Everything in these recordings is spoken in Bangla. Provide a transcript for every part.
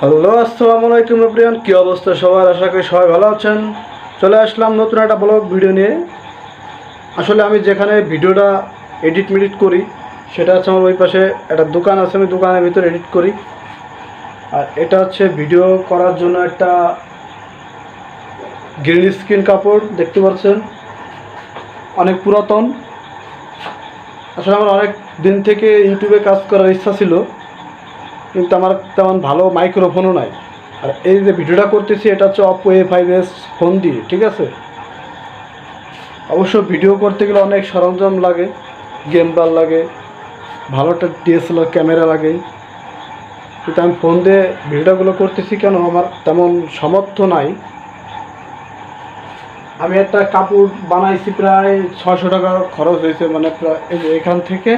হ্যালো, আসসালামু আলাইকুম এভরিওয়ান। কী অবস্থা সবার? আশা করি সবাই ভালো আছেন। চলে আসলাম নতুন একটা ব্লগ ভিডিও নিয়ে। আসলে আমি যেখানে ভিডিওটা এডিট করি সেটা হচ্ছে আমার ওই পাশে একটা দোকান আছে, আমি দোকানের ভিতরে এডিট করি। আর এটা হচ্ছে ভিডিও করার জন্য একটা গ্রিন স্ক্রিন কাপড় দেখতে পাচ্ছেন, অনেক পুরাতন। আসলে আমার অনেক দিন থেকে ইউটিউবে কাজ করার ইচ্ছা ছিল, কিন্তু আমার তেমন ভালো মাইক্রোফোনও নাই। আর এই যে ভিডিওটা করতেছি এটা হচ্ছে অপো A5s ফোন দিয়ে, ঠিক আছে। অবশ্য ভিডিও করতে গেলে অনেক সরঞ্জাম লাগে, গেমবার লাগে, ভালো একটা DSLR ক্যামেরা লাগে। কিন্তু আমি ফোন দিয়ে ভিডিওগুলো করতেছি কেন, আমার তেমন সামর্থ্য নাই। আমি একটা কাপড় বানাইছি, প্রায় 600 টাকা খরচ হয়েছে, মানে প্রায় এখান থেকে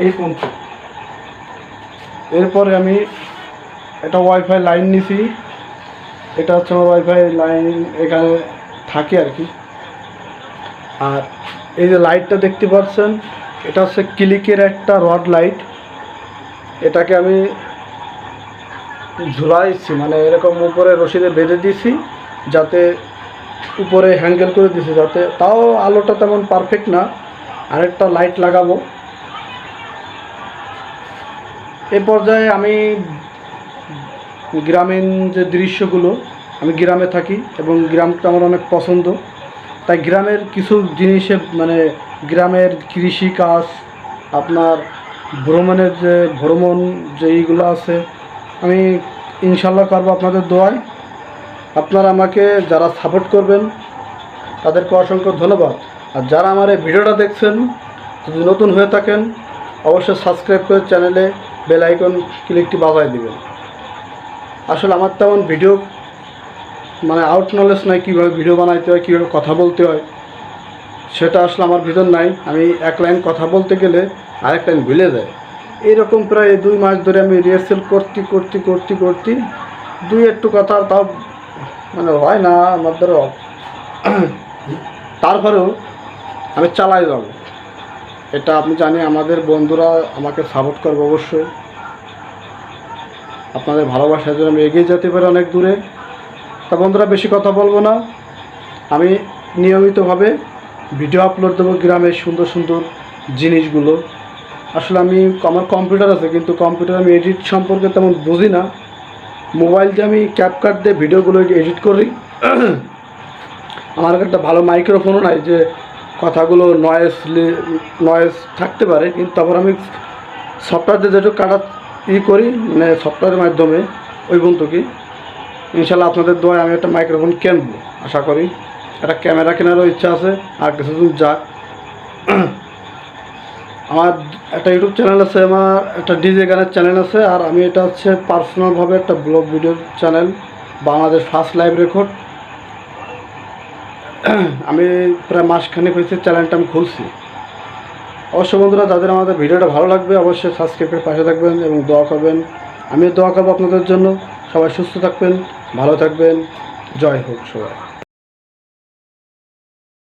এই পর্যন্ত। এরপরে আমি একটা ওয়াইফাই লাইন নিছি, এটা হচ্ছে আমার ওয়াইফাই লাইন, এখানে থাকে আর কি। আর এই যে লাইটটা দেখতে পাচ্ছেন, এটা হচ্ছে ক্লিকের একটা রড লাইট। এটাকে আমি ঝুলাইছি, মানে এরকম উপরে রশিদে বেঁধে দিয়েছি, যাতে উপরে হ্যাঙ্গেল করে দিয়েছি, যাতে তাও আলোটা তেমন পারফেক্ট না। আরেকটা লাইট লাগাবো। এ পর্যায়ে আমি গ্রামীণ যে দৃশ্যগুলো, আমি গ্রামে থাকি এবং গ্রামটা আমার অনেক পছন্দ, তাই গ্রামের কিছু জিনিসে মানে গ্রামের কৃষিকাজ, আপনার ভ্রমণের যে ভ্রমণ যেইগুলো আছে, আমি ইনশাল্লাহ করবো আপনাদের দোয়ায়। আপনারা আমাকে যারা সাপোর্ট করবেন তাদেরকে অসংখ্য ধন্যবাদ। আর যারা আমার এই ভিডিওটা দেখছেন, যদি নতুন হয়ে থাকেন অবশ্যই সাবস্ক্রাইব করে চ্যানেলে বেল আইকন ক্লিকটি বাজায় দিবেন। আসলে আমার তেমন ভিডিও মানে আউট নলেজ নাই, কীভাবে ভিডিও বানাইতে হয়, কীভাবে কথা বলতে হয়, সেটা আসলে আমার ভিতর নাই। আমি এক লাইন কথা বলতে গেলে আরেক লাইন ভুলে যায়। এইরকম প্রায় 2 মাস ধরে আমি রিহার্সেল করতে দুই একটু কথা তাও মানে হয় না আমার দ্বারা, তারপরেও আমি চালাই যাব। এটা আপনি জানি, আমাদের বন্ধুরা আমাকে সাপোর্ট করবে অবশ্যই। আপনাদের ভালোবাসার জন্য আমি এগিয়ে যেতে পারি অনেক দূরে। তা বন্ধুরা, বেশি কথা বলবো না, আমি নিয়মিতভাবে ভিডিও আপলোড দেবো গ্রামের সুন্দর সুন্দর জিনিসগুলো। আসলে আমার কম্পিউটার আছে, কিন্তু কম্পিউটার আমি এডিট সম্পর্কে তেমন বুঝি না। মোবাইল দিয়ে আমি ক্যাপকাট দিয়ে ভিডিওগুলো এডিট করি। আমার একটা ভালো মাইক্রোফোনও নাই যে কথাগুলো নয়েজ থাকতে পারে, কিন্তু তারপর আমি সফটওয়্যার দিয়ে যেটা কাটা করি, মানে সফটওয়্যারের মাধ্যমে ওই পর্যন্ত কি। ইনশাল্লাহ আপনাদের দোয়ায় আমি একটা মাইক্রোফোন কিনবো, আশা করি। একটা ক্যামেরা কেনারও ইচ্ছা আছে, আর কিছুদিন যাক। আমার একটা ইউটিউব চ্যানেল আছে, আমার একটা ডিজে গানের চ্যানেল আছে, আর আমি এটা হচ্ছে পার্সোনালভাবে একটা blog video channel, Bangladesh first live record. আমি প্রায় মাসখানেক হয়েছে চ্যানেলটা আমি খুলছি। অবশ্য বন্ধুরা, যাদের আমাদের ভিডিওটা ভালো লাগবে অবশ্যই সাবস্ক্রাইব করে পাশে থাকবেন এবং দোয়া করবেন। আমিও দোয়া করবো আপনাদের জন্য। সবাই সুস্থ থাকবেন, ভালো থাকবেন। জয় হোক সবাই।